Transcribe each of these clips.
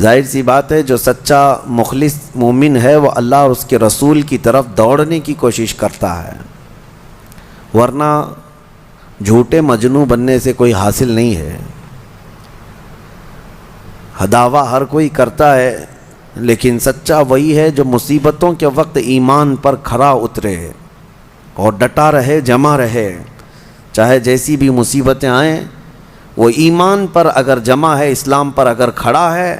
ظاہر سی بات ہے جو سچا مخلص مومن ہے وہ اللہ اور اس کے رسول کی طرف دوڑنے کی کوشش کرتا ہے، ورنہ جھوٹے مجنوں بننے سے کوئی حاصل نہیں ہے۔ دعویٰ ہر کوئی کرتا ہے، لیکن سچا وہی ہے جو مصیبتوں کے وقت ایمان پر کھرا اترے اور ڈٹا رہے، جمع رہے، چاہے جیسی بھی مصیبتیں آئیں، وہ ایمان پر اگر جمع ہے، اسلام پر اگر کھڑا ہے،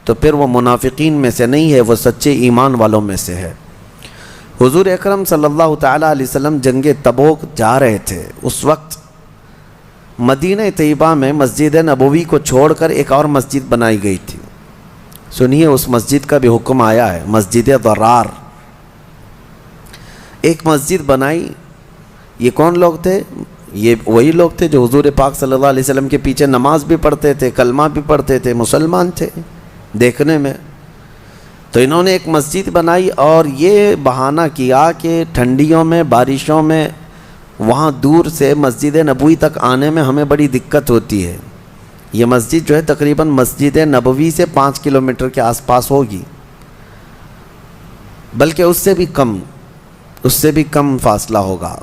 تو پھر وہ منافقین میں سے نہیں ہے، وہ سچے ایمان والوں میں سے ہے۔ حضور اکرم صلی اللہ تعالیٰ علیہ وسلم جنگ تبوک جا رہے تھے، اس وقت مدینہ طیبہ میں مسجد نبوی کو چھوڑ کر ایک اور مسجد بنائی گئی تھی۔ سنیے اس مسجد کا بھی حکم آیا ہے، مسجد ضرار۔ ایک مسجد بنائی، یہ کون لوگ تھے؟ یہ وہی لوگ تھے جو حضور پاک صلی اللہ علیہ وسلم کے پیچھے نماز بھی پڑھتے تھے، کلمہ بھی پڑھتے تھے، مسلمان تھے دیکھنے میں۔ تو انہوں نے ایک مسجد بنائی اور یہ بہانہ کیا کہ ٹھنڈیوں میں، بارشوں میں وہاں دور سے مسجد نبوی تک آنے میں ہمیں بڑی دقت ہوتی ہے۔ یہ مسجد جو ہے تقریباً مسجد نبوی سے 5 کلومیٹر کے آس پاس ہوگی، بلکہ اس سے بھی کم فاصلہ ہوگا۔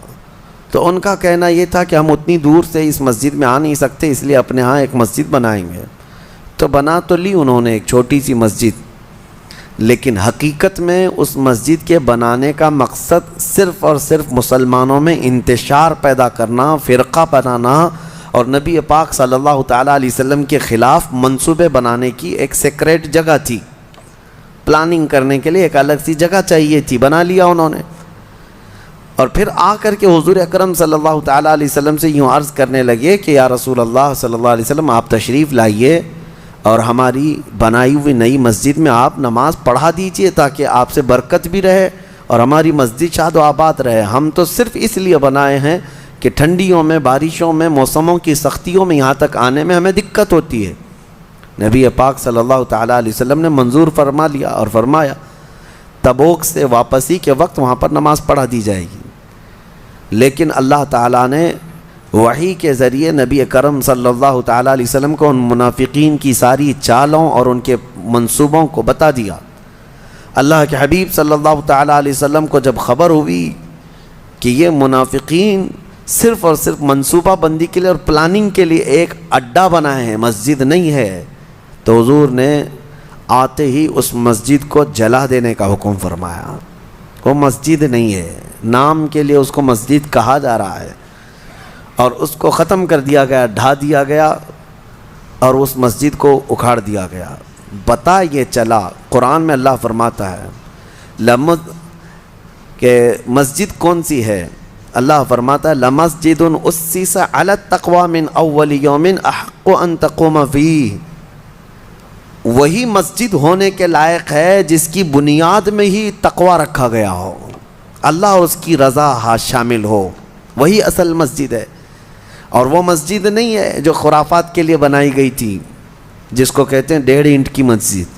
تو ان کا کہنا یہ تھا کہ ہم اتنی دور سے اس مسجد میں آ نہیں سکتے، اس لیے اپنے ہاں ایک مسجد بنائیں گے۔ تو بنا تو لی انہوں نے ایک چھوٹی سی مسجد، لیکن حقیقت میں اس مسجد کے بنانے کا مقصد صرف اور صرف مسلمانوں میں انتشار پیدا کرنا، فرقہ بنانا اور نبی پاک صلی اللہ تعالیٰ علیہ وسلم کے خلاف منصوبے بنانے کی ایک سیکریٹ جگہ تھی۔ پلاننگ کرنے کے لیے ایک الگ سی جگہ چاہیے تھی، بنا لیا انہوں نے۔ اور پھر آ کر کے حضور اکرم صلی اللہ تعالیٰ علیہ وسلم سے یوں عرض کرنے لگے کہ یا رسول اللہ صلی اللہ علیہ وسلم، آپ تشریف لائیے اور ہماری بنائی ہوئی نئی مسجد میں آپ نماز پڑھا دیجئے تاکہ آپ سے برکت بھی رہے اور ہماری مسجد شاد و آباد رہے۔ ہم تو صرف اس لیے بنائے ہیں کہ ٹھنڈیوں میں، بارشوں میں، موسموں کی سختیوں میں یہاں تک آنے میں ہمیں دقت ہوتی ہے۔ نبی پاک صلی اللہ تعالیٰ علیہ وسلم نے منظور فرما لیا اور فرمایا تبوک سے واپسی کے وقت وہاں پر نماز پڑھا دی جائے گی۔ لیکن اللہ تعالیٰ نے وحی کے ذریعے نبی کرم صلی اللہ تعالیٰ علیہ وسلم کو ان منافقین کی ساری چالوں اور ان کے منصوبوں کو بتا دیا۔ اللہ کے حبیب صلی اللہ تعالیٰ علیہ وسلم کو جب خبر ہوئی کہ یہ منافقین صرف اور صرف منصوبہ بندی کے لیے اور پلاننگ کے لیے ایک اڈا بنائے ہیں، مسجد نہیں ہے، تو حضور نے آتے ہی اس مسجد کو جلا دینے کا حکم فرمایا۔ وہ مسجد نہیں ہے، نام کے لیے اس کو مسجد کہا جا رہا ہے، اور اس کو ختم کر دیا گیا، ڈھا دیا گیا اور اس مسجد کو اکھاڑ دیا گیا۔ پتہ یہ چلا، قرآن میں اللہ فرماتا ہے کہ مسجد کون سی ہے؟ اللہ فرماتا ہے لَمَسْجِدٌ أُسِّسَ عَلَى التَّقْوَى مِنْ أَوَّلِ يَوْمٍ أَحَقُّ أَن تَقُومَ فِيهِ، وہی مسجد ہونے کے لائق ہے جس کی بنیاد میں ہی تقوی رکھا گیا ہو، اللہ اور اس کی رضا شامل ہو، وہی اصل مسجد ہے۔ اور وہ مسجد نہیں ہے جو خرافات کے لیے بنائی گئی تھی، جس کو کہتے ہیں 1.5 اینٹ کی مسجد،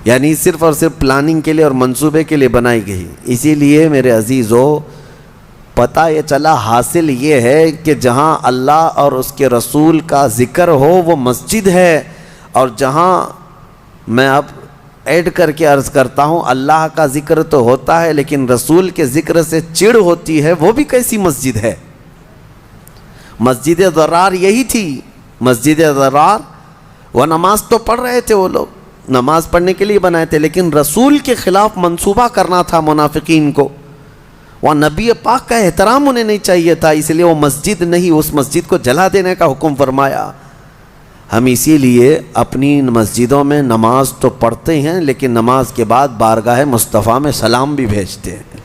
یعنی صرف اور صرف پلاننگ کے لیے اور منصوبے کے لیے بنائی گئی۔ اسی لیے میرے عزیزو، پتہ یہ چلا، حاصل یہ ہے کہ جہاں اللہ اور اس کے رسول کا ذکر ہو وہ مسجد ہے، اور جہاں میں اب ایڈ کر کے عرض کرتا ہوں اللہ کا ذکر تو ہوتا ہے لیکن رسول کے ذکر سے چڑ ہوتی ہے، وہ بھی کیسی مسجد ہے؟ مسجد ضرار یہی تھی، مسجد ضرار۔ وہ نماز تو پڑھ رہے تھے، وہ لوگ نماز پڑھنے کے لیے بنائے تھے، لیکن رسول کے خلاف منصوبہ کرنا تھا منافقین کو، وہ نبی پاک کا احترام انہیں نہیں چاہیے تھا، اس لیے وہ مسجد نہیں، اس مسجد کو جلا دینے کا حکم فرمایا۔ ہم اسی لیے اپنی مسجدوں میں نماز تو پڑھتے ہیں، لیکن نماز کے بعد بارگاہ مصطفیٰ میں سلام بھی بھیجتے ہیں،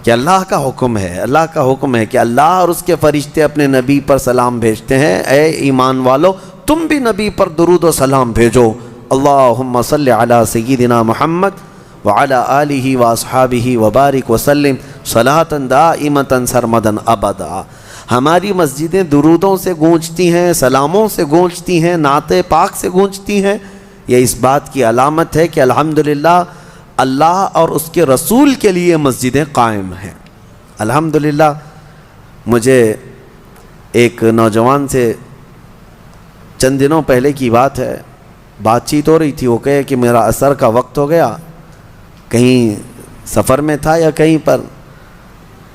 کہ اللہ کا حکم ہے، اللہ کا حکم ہے کہ اللہ اور اس کے فرشتے اپنے نبی پر سلام بھیجتے ہیں۔ اے ایمان والو، تم بھی نبی پر درود و سلام بھیجو۔ اللہم صلی علی سیدنا محمد وعلی آلہ واصحابہ وبارک وسلم صلاۃ دائمۃ سرمدا ابدا۔ ہماری مسجدیں درودوں سے گونجتی ہیں، سلاموں سے گونجتی ہیں، نعت پاک سے گونجتی ہیں، یہ اس بات کی علامت ہے کہ الحمدللہ اللہ اور اس کے رسول کے لیے مسجدیں قائم ہیں۔ الحمدللہ مجھے ایک نوجوان سے چند دنوں پہلے کی بات ہے، بات چیت ہو رہی تھی، وہ کہے کہ میرا عصر کا وقت ہو گیا، کہیں سفر میں تھا یا کہیں پر،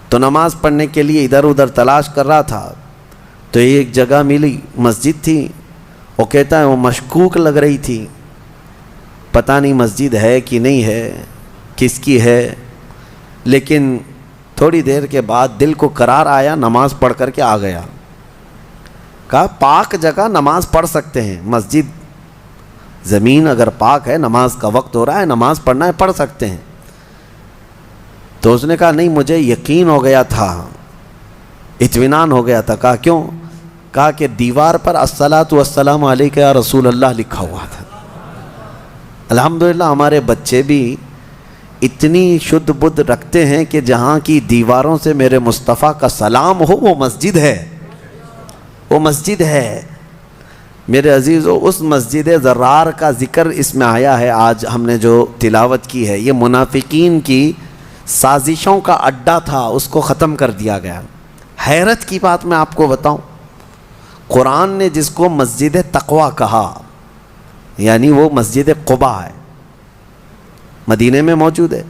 تو نماز پڑھنے کے لیے ادھر ادھر تلاش کر رہا تھا، تو ایک جگہ ملی، مسجد تھی، وہ کہتا ہے وہ مشکوک لگ رہی تھی، پتہ نہیں مسجد ہے کہ نہیں ہے، کس کی ہے، لیکن تھوڑی دیر کے بعد دل کو قرار آیا، نماز پڑھ کر کے آ گیا۔ کہا پاک جگہ نماز پڑھ سکتے ہیں، مسجد، زمین اگر پاک ہے، نماز کا وقت ہو رہا ہے، نماز پڑھنا ہے، پڑھ سکتے ہیں۔ تو اس نے کہا نہیں، مجھے یقین ہو گیا تھا، اطمینان ہو گیا تھا۔ کہا کیوں؟ کہا کہ دیوار پر الصلاۃ والسلام علیک یا رسول اللہ لکھا ہوا تھا۔ الحمدللہ ہمارے بچے بھی اتنی شدھ بدھ رکھتے ہیں کہ جہاں کی دیواروں سے میرے مصطفیٰ کا سلام ہو وہ مسجد ہے، وہ مسجد ہے۔ میرے عزیزو، اس مسجد ضرار کا ذکر اس میں آیا ہے، آج ہم نے جو تلاوت کی ہے، یہ منافقین کی سازشوں کا اڈا تھا، اس کو ختم کر دیا گیا۔ حیرت کی بات میں آپ کو بتاؤں، قرآن نے جس کو مسجد تقویٰ کہا، یعنی وہ مسجد قباء ہے، مدینے میں موجود ہے،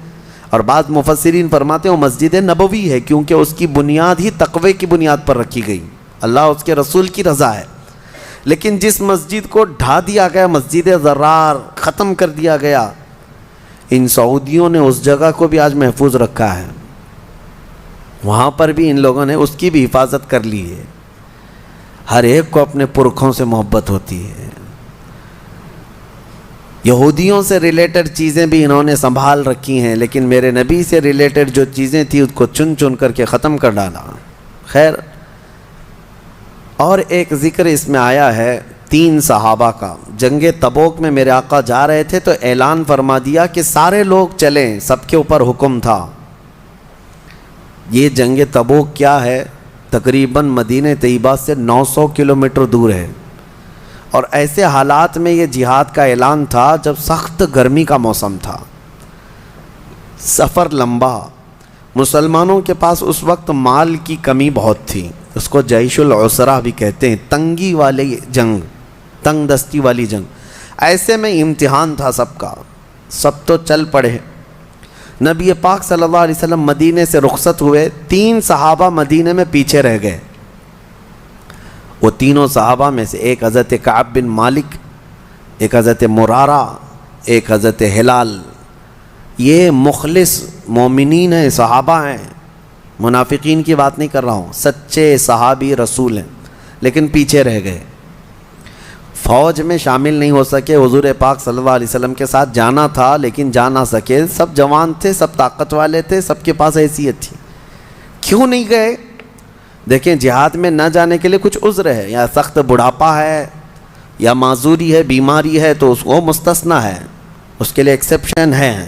اور بعض مفسرین فرماتے ہیں وہ مسجد نبوی ہے، کیونکہ اس کی بنیاد ہی تقوی کی بنیاد پر رکھی گئی، اللہ اس کے رسول کی رضا ہے۔ لیکن جس مسجد کو ڈھا دیا گیا، مسجد ضرار ختم کر دیا گیا، ان سعودیوں نے اس جگہ کو بھی آج محفوظ رکھا ہے، وہاں پر بھی ان لوگوں نے اس کی بھی حفاظت کر لی ہے۔ ہر ایک کو اپنے پرکھوں سے محبت ہوتی ہے۔ یہودیوں سے ریلیٹڈ چیزیں بھی انہوں نے سنبھال رکھی ہیں، لیکن میرے نبی سے ریلیٹڈ جو چیزیں تھیں اس کو چن چن کر کے ختم کر ڈالا۔ خیر، اور ایک ذکر اس میں آیا ہے 3 صحابہ کا۔ جنگ تبوک میں میرے آقا جا رہے تھے تو اعلان فرما دیا کہ سارے لوگ چلیں، سب کے اوپر حکم تھا۔ یہ جنگ تبوک کیا ہے؟ تقریباً مدینہ طیبہ سے 900 کلومیٹر دور ہے، اور ایسے حالات میں یہ جہاد کا اعلان تھا جب سخت گرمی کا موسم تھا، سفر لمبا، مسلمانوں کے پاس اس وقت مال کی کمی بہت تھی، اس کو جیش العسرہ بھی کہتے ہیں، تنگی والی جنگ، تنگ دستی والی جنگ۔ ایسے میں امتحان تھا سب کا، سب تو چل پڑے۔ نبی پاک صلی اللہ علیہ وسلم مدینے سے رخصت ہوئے، 3 صحابہ مدینے میں پیچھے رہ گئے۔ وہ تینوں صحابہ میں سے ایک حضرت کعب بن مالک، ایک حضرت مرارہ، ایک حضرت ہلال، یہ مخلص مومنین ہیں، صحابہ ہیں، منافقین کی بات نہیں کر رہا ہوں، سچے صحابی رسول ہیں، لیکن پیچھے رہ گئے، فوج میں شامل نہیں ہو سکے۔ حضور پاک صلی اللہ علیہ وسلم کے ساتھ جانا تھا لیکن جا نہ سکے، سب جوان تھے، سب طاقت والے تھے، سب کے پاس حیثیت تھی، کیوں نہیں گئے؟ دیکھیں، جہاد میں نہ جانے کے لیے کچھ عذر ہے، یا سخت بڑھاپا ہے، یا معذوری ہے، بیماری ہے، تو اس کو مستثنیٰ ہے، اس کے لیے ایکسیپشن ہے،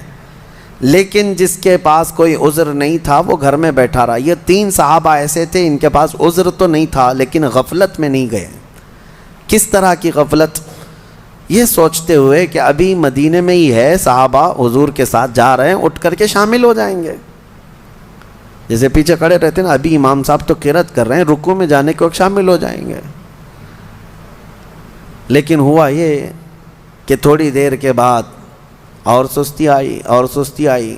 لیکن جس کے پاس کوئی عذر نہیں تھا وہ گھر میں بیٹھا رہا۔ یہ 3 صحابہ ایسے تھے، ان کے پاس عذر تو نہیں تھا لیکن غفلت میں نہیں گئے۔ کس طرح کی غفلت؟ یہ سوچتے ہوئے کہ ابھی مدینے میں ہی ہے، صحابہ حضور کے ساتھ جا رہے ہیں، اٹھ کر کے شامل ہو جائیں گے، جیسے پیچھے کھڑے رہتے ہیں نا، ابھی امام صاحب تو قرات کر رہے ہیں، رکوع میں جانے کے وقت شامل ہو جائیں گے۔ لیکن ہوا یہ کہ تھوڑی دیر کے بعد اور سستی آئی، اور سستی آئی،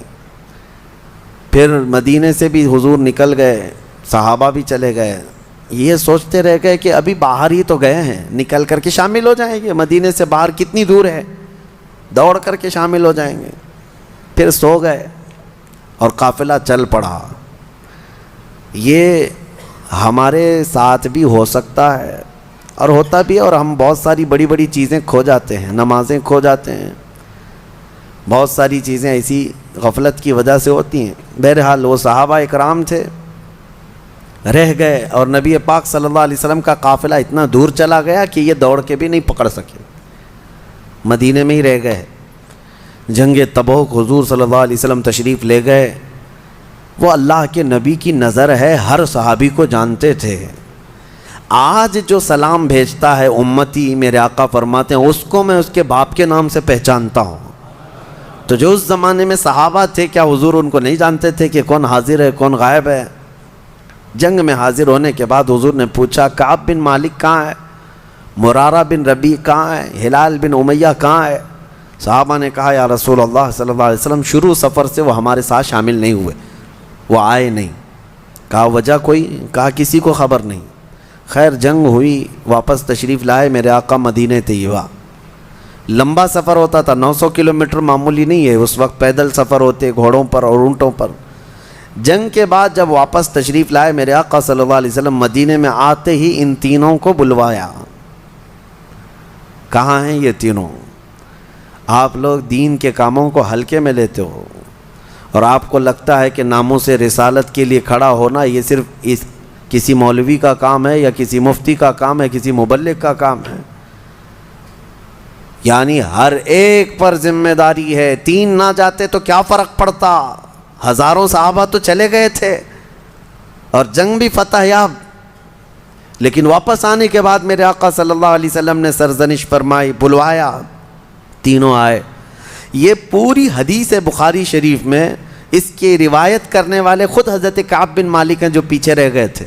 پھر مدینے سے بھی حضور نکل گئے، صحابہ بھی چلے گئے، یہ سوچتے رہ گئے کہ ابھی باہر ہی تو گئے ہیں، نکل کر کے شامل ہو جائیں گے، مدینے سے باہر کتنی دور ہے، دوڑ کر کے شامل ہو جائیں گے۔ پھر سو گئے اور قافلہ چل پڑا۔ یہ ہمارے ساتھ بھی ہو سکتا ہے اور ہوتا بھی ہے، اور ہم بہت ساری بڑی بڑی چیزیں کھو جاتے ہیں، نمازیں کھو جاتے ہیں، بہت ساری چیزیں ایسی غفلت کی وجہ سے ہوتی ہیں۔ بہرحال وہ صحابہ اکرام تھے، رہ گئے، اور نبی پاک صلی اللہ علیہ وسلم کا قافلہ اتنا دور چلا گیا کہ یہ دوڑ کے بھی نہیں پکڑ سکے، مدینے میں ہی رہ گئے۔ جنگ تبوک حضور صلی اللہ علیہ وسلم تشریف لے گئے، وہ اللہ کے نبی کی نظر ہے، ہر صحابی کو جانتے تھے۔ آج جو سلام بھیجتا ہے امتی، میرے آقا فرماتے ہیں، اس کو میں اس کے باپ کے نام سے پہچانتا ہوں۔ تو جو اس زمانے میں صحابہ تھے، کیا حضور ان کو نہیں جانتے تھے کہ کون حاضر ہے کون غائب ہے؟ جنگ میں حاضر ہونے کے بعد حضور نے پوچھا، کعب بن مالک کہاں ہے؟ مرارہ بن ربیع کہاں ہے؟ ہلال بن امیہ کہاں ہے؟ صحابہ نے کہا یا رسول اللہ صلی اللہ علیہ وسلم شروع سفر سے وہ ہمارے ساتھ شامل نہیں ہوئے، وہ آئے نہیں۔ کہا وجہ کوئی؟ کہا کسی کو خبر نہیں۔ خیر جنگ ہوئی، واپس تشریف لائے میرے آقا مدینہ طیبہ۔ لمبا سفر ہوتا تھا، 900 کلومیٹر معمولی نہیں ہے، اس وقت پیدل سفر ہوتے گھوڑوں پر اور اونٹوں پر۔ جنگ کے بعد جب واپس تشریف لائے میرے آقا صلی اللہ علیہ وسلم مدینے میں، آتے ہی ان تینوں کو بلوایا۔ کہاں ہیں یہ تینوں؟ آپ لوگ دین کے کاموں کو ہلکے میں لیتے ہو، اور آپ کو لگتا ہے کہ ناموس رسالت کے لیے کھڑا ہونا یہ صرف کسی مولوی کا کام ہے یا کسی مفتی کا کام ہے، کسی مبلغ کا کام ہے۔ یعنی ہر ایک پر ذمہ داری ہے۔ تین نہ جاتے تو کیا فرق پڑتا؟ ہزاروں صحابہ تو چلے گئے تھے اور جنگ بھی فتح یاب، لیکن واپس آنے کے بعد میرے آقا صلی اللہ علیہ وسلم نے سرزنش فرمائی، بلوایا، تینوں آئے۔ یہ پوری حدیث بخاری شریف میں اس کی روایت کرنے والے خود حضرت کعب بن مالک ہیں جو پیچھے رہ گئے تھے،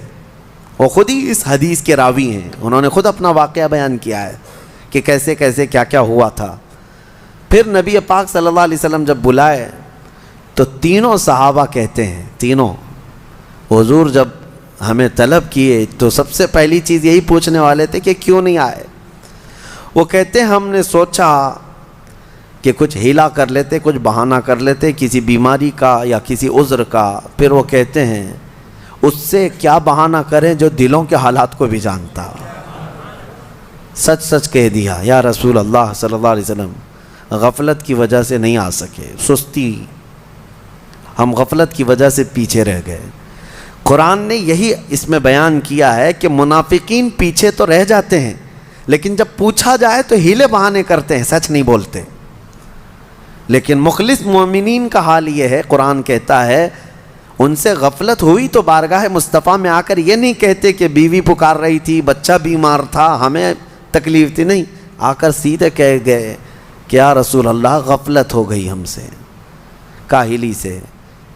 وہ خود ہی اس حدیث کے راوی ہیں، انہوں نے خود اپنا واقعہ بیان کیا ہے کہ کیسے کیسے کیا کیا ہوا تھا۔ پھر نبی پاک صلی اللہ علیہ وسلم جب بلائے تو تینوں صحابہ کہتے ہیں، تینوں حضور جب ہمیں طلب کیے تو سب سے پہلی چیز یہی پوچھنے والے تھے کہ کیوں نہیں آئے۔ وہ کہتے ہیں ہم نے سوچا کہ کچھ ہیلا کر لیتے، کچھ بہانہ کر لیتے کسی بیماری کا یا کسی عذر کا۔ پھر وہ کہتے ہیں اس سے کیا بہانہ کریں جو دلوں کے حالات کو بھی جانتا۔ سچ سچ کہہ دیا یا رسول اللہ صلی اللہ علیہ وسلم، غفلت کی وجہ سے نہیں آ سکے، سستی، ہم غفلت کی وجہ سے پیچھے رہ گئے۔ قرآن نے یہی اس میں بیان کیا ہے کہ منافقین پیچھے تو رہ جاتے ہیں، لیکن جب پوچھا جائے تو ہیلے بہانے کرتے ہیں، سچ نہیں بولتے۔ لیکن مخلص مومنین کا حال یہ ہے، قرآن کہتا ہے ان سے غفلت ہوئی تو بارگاہ مصطفیٰ میں آ کر یہ نہیں کہتے کہ بیوی پکار رہی تھی، بچہ بیمار تھا، ہمیں تکلیف تھی، نہیں، آ کر سیدھے کہہ گئے کہ یا رسول اللہ غفلت ہو گئی ہم سے، کاہلی سے۔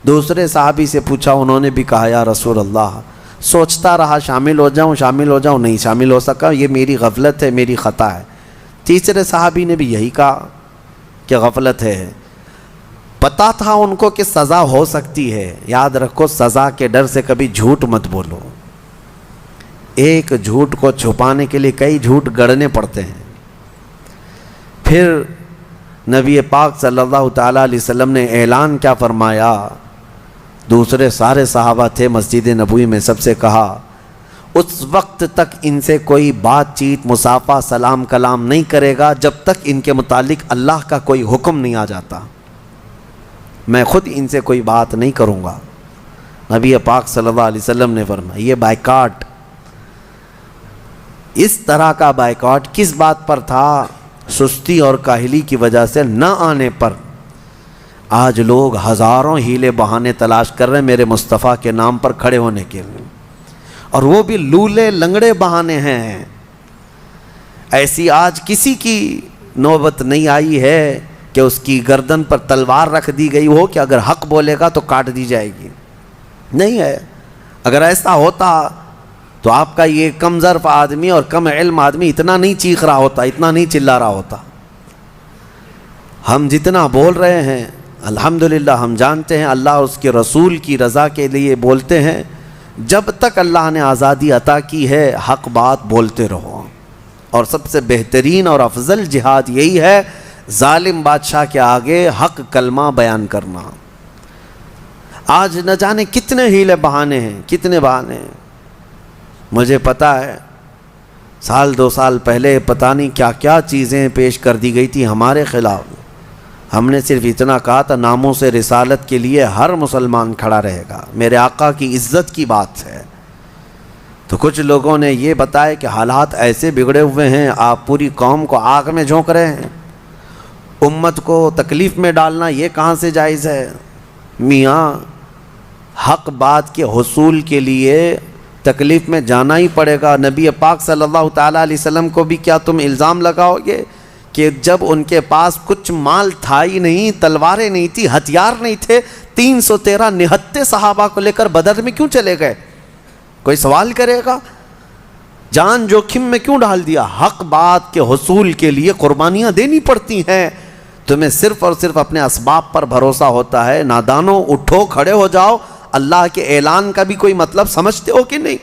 دوسرے صحابی سے پوچھا، انہوں نے بھی کہا یا رسول اللہ سوچتا رہا شامل ہو جاؤں، نہیں شامل ہو سکا، یہ میری غفلت ہے، میری خطا ہے۔ تیسرے صحابی نے بھی یہی کہا کہ غفلت ہے۔ پتہ تھا ان کو کہ سزا ہو سکتی ہے، یاد رکھو سزا کے ڈر سے کبھی جھوٹ مت بولو، ایک جھوٹ کو چھپانے کے لیے کئی جھوٹ گڑنے پڑتے ہیں۔ پھر نبی پاک صلی اللہ تعالیٰ علیہ وسلم نے اعلان کیا فرمایا، دوسرے سارے صحابہ تھے مسجد نبوی میں، سب سے کہا اس وقت تک ان سے کوئی بات چیت مصافحہ سلام کلام نہیں کرے گا جب تک ان کے متعلق اللہ کا کوئی حکم نہیں آ جاتا، میں خود ان سے کوئی بات نہیں کروں گا۔ نبی پاک صلی اللہ علیہ وسلم نے فرمایا یہ بائیکاٹ، اس طرح کا بائیکاٹ کس بات پر تھا؟ سستی اور کاہلی کی وجہ سے نہ آنے پر۔ آج لوگ ہزاروں ہیلے بہانے تلاش کر رہے ہیں میرے مصطفیٰ کے نام پر کھڑے ہونے کے لیے، اور وہ بھی لولے لنگڑے بہانے ہیں۔ ایسی آج کسی کی نوبت نہیں آئی ہے کہ اس کی گردن پر تلوار رکھ دی گئی ہو کہ اگر حق بولے گا تو کاٹ دی جائے گی، نہیں ہے۔ اگر ایسا ہوتا تو آپ کا یہ کم ظرف آدمی اور کم علم آدمی اتنا نہیں چیخ رہا ہوتا، اتنا نہیں چلا رہا ہوتا۔ ہم جتنا بول رہے ہیں الحمدللہ ہم جانتے ہیں اللہ اور اس کے رسول کی رضا کے لیے بولتے ہیں، جب تک اللہ نے آزادی عطا کی ہے حق بات بولتے رہو، اور سب سے بہترین اور افضل جہاد یہی ہے ظالم بادشاہ کے آگے حق کلمہ بیان کرنا۔ آج نہ جانے کتنے ہیلے بہانے ہیں، کتنے بہانے ہیں۔ مجھے پتہ ہے 1-2 سال پہلے پتہ نہیں کیا کیا چیزیں پیش کر دی گئی تھی ہمارے خلاف۔ ہم نے صرف اتنا کہا تھا ناموس رسالت کے لیے ہر مسلمان کھڑا رہے گا، میرے آقا کی عزت کی بات ہے۔ تو کچھ لوگوں نے یہ بتایا کہ حالات ایسے بگڑے ہوئے ہیں، آپ پوری قوم کو آگ میں جھونک رہے ہیں، امت کو تکلیف میں ڈالنا یہ کہاں سے جائز ہے؟ میاں حق بات کے حصول کے لیے تکلیف میں جانا ہی پڑے گا۔ نبی پاک صلی اللہ تعالیٰ علیہ وسلم کو بھی کیا تم الزام لگاؤ گے کہ جب ان کے پاس کچھ مال تھا ہی نہیں، تلواریں نہیں تھی، ہتھیار نہیں تھے، 313 نہتے صحابہ کو لے کر بدر میں کیوں چلے گئے؟ کوئی سوال کرے گا؟ جان جوخم میں کیوں ڈال دیا؟ حق بات کے حصول کے لیے قربانیاں دینی پڑتی ہیں. تمہیں صرف اور صرف اپنے اسباب پر بھروسہ ہوتا ہے. نادانوں اٹھو کھڑے ہو جاؤ. اللہ کے اعلان کا بھی کوئی مطلب سمجھتے ہو کہ نہیں؟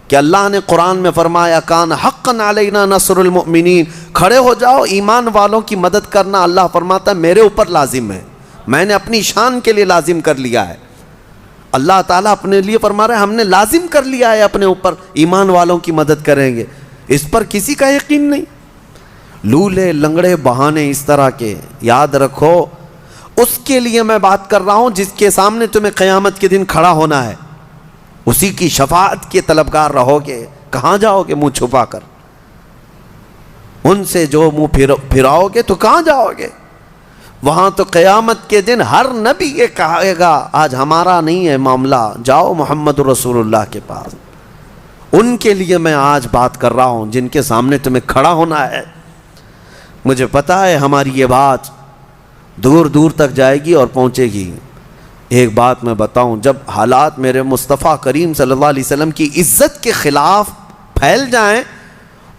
کہ اللہ نے قرآن میں فرمایا کان حقا علینا نصر المؤمنین. کھڑے ہو جاؤ، ایمان والوں کی مدد کرنا اللہ فرماتا ہے میرے اوپر لازم ہے، میں نے اپنی شان کے لیے لازم کر لیا ہے. اللہ تعالیٰ اپنے لیے فرما رہا ہے ہم نے لازم کر لیا ہے اپنے اوپر ایمان والوں کی مدد کریں گے. اس پر کسی کا یقین نہیں. لولے لنگڑے بہانے اس طرح کے یاد رکھو. اس کے لیے میں بات کر رہا ہوں جس کے سامنے تمہیں قیامت کے دن کھڑا ہونا ہے. اسی کی شفاعت کے طلبگار رہو گے. کہاں جاؤ گے منہ چھپا کر؟ ان سے جو منہ پھراؤ گے تو کہاں جاؤ گے؟ وہاں تو قیامت کے دن ہر نبی یہ کہے گا آج ہمارا نہیں ہے معاملہ، جاؤ محمد رسول اللہ کے پاس. ان کے لیے میں آج بات کر رہا ہوں جن کے سامنے تمہیں کھڑا ہونا ہے. مجھے پتا ہے ہماری یہ بات دور دور تک جائے گی اور پہنچے گی. ایک بات میں بتاؤں، جب حالات میرے مصطفیٰ کریم صلی اللہ علیہ وسلم کی عزت کے خلاف پھیل جائیں،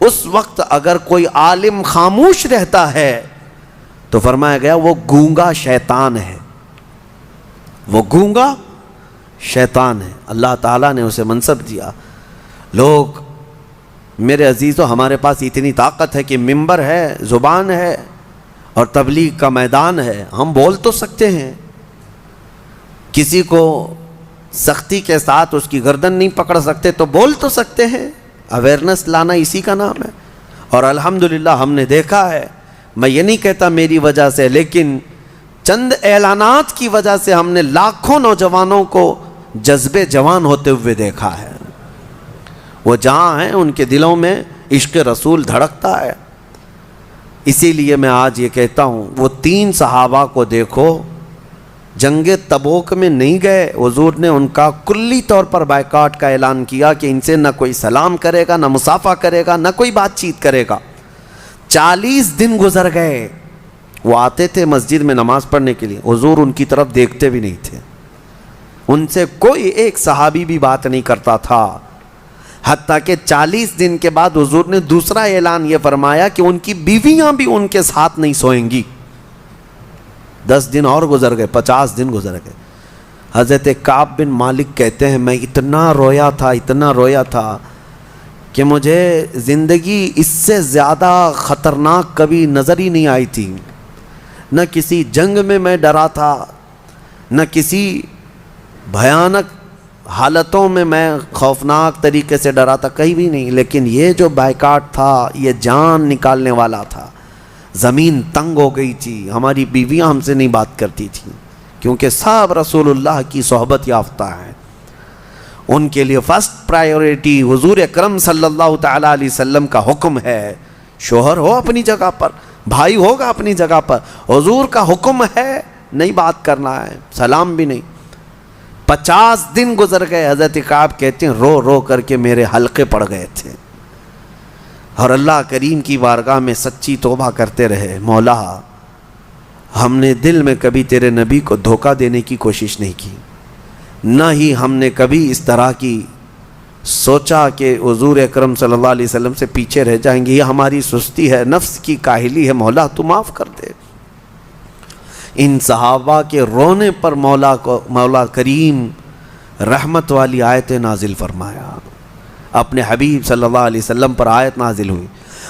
اس وقت اگر کوئی عالم خاموش رہتا ہے تو فرمایا گیا وہ گونگا شیطان ہے. وہ گونگا شیطان ہے. اللہ تعالیٰ نے اسے منصب دیا. لوگ میرے عزیزو ہمارے پاس اتنی طاقت ہے کہ ممبر ہے، زبان ہے اور تبلیغ کا میدان ہے. ہم بول تو سکتے ہیں. کسی کو سختی کے ساتھ اس کی گردن نہیں پکڑ سکتے تو بول تو سکتے ہیں. اویئرنس لانا اسی کا نام ہے. اور الحمدللہ ہم نے دیکھا ہے، میں یہ نہیں کہتا میری وجہ سے، لیکن چند اعلانات کی وجہ سے ہم نے لاکھوں نوجوانوں کو جذبے جوان ہوتے ہوئے دیکھا ہے. وہ جہاں ہیں ان کے دلوں میں عشق رسول دھڑکتا ہے. اسی لیے میں آج یہ کہتا ہوں وہ 3 صحابہ کو دیکھو، جنگ تبوک میں نہیں گئے. حضور نے ان کا کلی طور پر بائیکاٹ کا اعلان کیا کہ ان سے نہ کوئی سلام کرے گا، نہ مصافحہ کرے گا، نہ کوئی بات چیت کرے گا. 40 دن گزر گئے. وہ آتے تھے مسجد میں نماز پڑھنے کے لیے، حضور ان کی طرف دیکھتے بھی نہیں تھے. ان سے کوئی ایک صحابی بھی بات نہیں کرتا تھا. حتیٰ کہ 40 دن کے بعد حضور نے دوسرا اعلان یہ فرمایا کہ ان کی بیویاں بھی ان کے ساتھ نہیں سوئیں گی. 10 دن اور گزر گئے، 50 دن گزر گئے. حضرت کعب بن مالک کہتے ہیں میں اتنا رویا تھا کہ مجھے زندگی اس سے زیادہ خطرناک کبھی نظر ہی نہیں آئی تھی. نہ کسی جنگ میں ڈرا تھا، نہ کسی بھیانک حالتوں میں خوفناک طریقے سے ڈرا تھا، کہیں بھی نہیں. لیکن یہ جو بائیکاٹ تھا یہ جان نکالنے والا تھا. زمین تنگ ہو گئی تھی، ہماری بیویاں ہم سے نہیں بات کرتی تھیں کیونکہ سب رسول اللہ کی صحبت یافتہ ہیں. ان کے لیے فرسٹ پرائیورٹی حضور اکرم صلی اللہ تعالیٰ علیہ وسلم کا حکم ہے. شوہر ہو اپنی جگہ پر، بھائی ہوگا اپنی جگہ پر، حضور کا حکم ہے نہیں بات کرنا ہے، سلام بھی نہیں. 50 دن گزر گئے. حضرت کعب کہتے ہیں رو رو کر کے میرے حلقے پڑ گئے تھے اور اللہ کریم کی بارگاہ میں سچی توبہ کرتے رہے. مولا ہم نے دل میں کبھی تیرے نبی کو دھوکہ دینے کی کوشش نہیں کی، نہ ہی ہم نے کبھی اس طرح کی سوچا کہ حضور اکرم صلی اللہ علیہ وسلم سے پیچھے رہ جائیں گے. یہ ہماری سستی ہے، نفس کی کاہلی ہے. مولا تو معاف کر دے. ان صحابہ کے رونے پر مولا کریم رحمت والی آیتیں نازل فرمایا. اپنے حبیب صلی اللہ علیہ وسلم پر آیت نازل ہوئی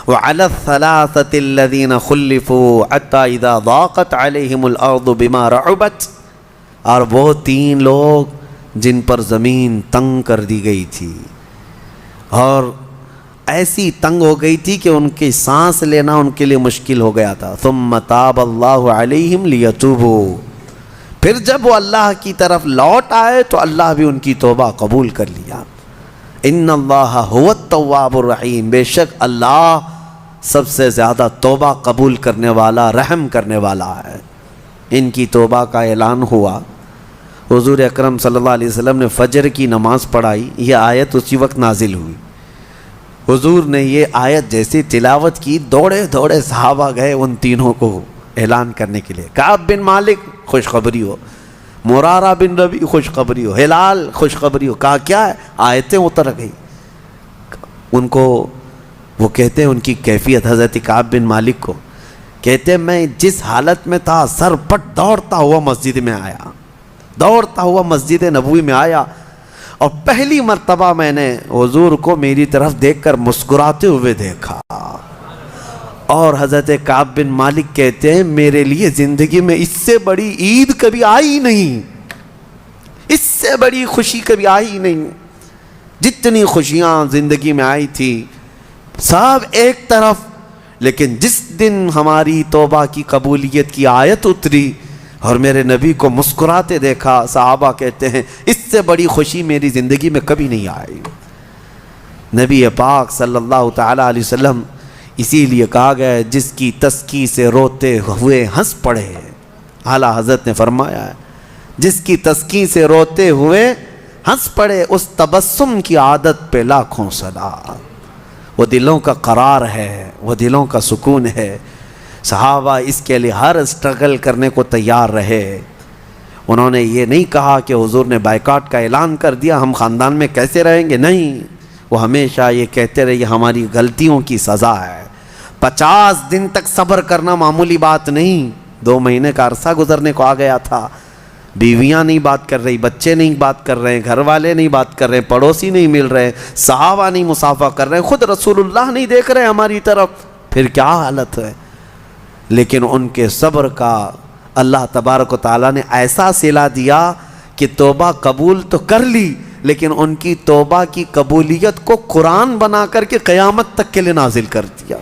وَعَلَى الثَّلَاثَةِ الَّذِينَ خُلِّفُوا حَتَّى إِذَا ضَاقَتْ عَلَيْهِمُ الْأَرْضُ بِمَا رَحُبَتْ. اور وہ 3 لوگ جن پر زمین تنگ کر دی گئی تھی اور ایسی تنگ ہو گئی تھی کہ ان کی سانس لینا ان کے لیے مشکل ہو گیا تھا. ثُمَّ تَابَ اللَّهُ عَلَيْهِمْ لِيَتُوبُوا. پھر جب وہ اللہ کی طرف لوٹ آئے تو اللہ بھی ان کی توبہ قبول کر لیا. ان اللہ هو التواب الرحیم. بے شک اللہ سب سے زیادہ توبہ قبول کرنے والا، رحم کرنے والا ہے. ان کی توبہ کا اعلان ہوا. حضور اکرم صلی اللہ علیہ وسلم نے فجر کی نماز پڑھائی. یہ آیت اسی وقت نازل ہوئی. حضور نے یہ آیت جیسی تلاوت کی، دوڑے دوڑے صحابہ گئے ان تینوں کو اعلان کرنے کے لیے. کعب بن مالک خوشخبری ہو، مرارہ بن ربی خوشخبری ہو، ہلال خوشخبری ہو. کہا کیا ہے؟ آیتیں اتر گئی. ان کو وہ کہتے ہیں ان کی کیفیت حضرت کعب بن مالک کو کہتے ہیں میں جس حالت میں تھا سر پٹ دوڑتا ہوا مسجد میں آیا، دوڑتا ہوا مسجد نبوی میں آیا اور پہلی مرتبہ میں نے حضور کو میری طرف دیکھ کر مسکراتے ہوئے دیکھا۔ اور حضرت کعب بن مالک کہتے ہیں میرے لیے زندگی میں اس سے بڑی عید کبھی آئی نہیں، اس سے بڑی خوشی کبھی آئی نہیں۔ جتنی خوشیاں زندگی میں آئی تھی سب ایک طرف، لیکن جس دن ہماری توبہ کی قبولیت کی آیت اتری اور میرے نبی کو مسکراتے دیکھا، صحابہ کہتے ہیں اس سے بڑی خوشی میری زندگی میں کبھی نہیں آئی۔ نبی پاک صلی اللہ تعالی علیہ وسلم اسی لیے کہا گیا ہے جس کی تسکی سے روتے ہوئے ہنس پڑے، اعلیٰ حضرت نے فرمایا ہے جس کی تسکی سے روتے ہوئے ہنس پڑے اس تبسم کی عادت پہ لاکھوں صلاۃ۔ وہ دلوں کا قرار ہے، وہ دلوں کا سکون ہے۔ صحابہ اس کے لیے ہر اسٹرگل کرنے کو تیار رہے۔ انہوں نے یہ نہیں کہا کہ حضور نے بائیکاٹ کا اعلان کر دیا ہم خاندان میں کیسے رہیں گے، نہیں، وہ ہمیشہ یہ کہتے رہے یہ ہماری غلطیوں کی سزا ہے۔ 50 دن تک صبر کرنا معمولی بات نہیں، 2 مہینے کا عرصہ گزرنے کو آ گیا تھا، بیویاں نہیں بات کر رہی، بچے نہیں بات کر رہے، گھر والے نہیں بات کر رہے، پڑوسی نہیں مل رہے، صحابہ نہیں مصافحہ کر رہے، خود رسول اللہ نہیں دیکھ رہے ہماری طرف، پھر کیا حالت ہے؟ لیکن ان کے صبر کا اللہ تبارک و تعالیٰ نے ایسا صلہ دیا کہ توبہ قبول تو کر لی، لیکن ان کی توبہ کی قبولیت کو قرآن بنا کر کے قیامت تک کے لیے نازل کر دیا۔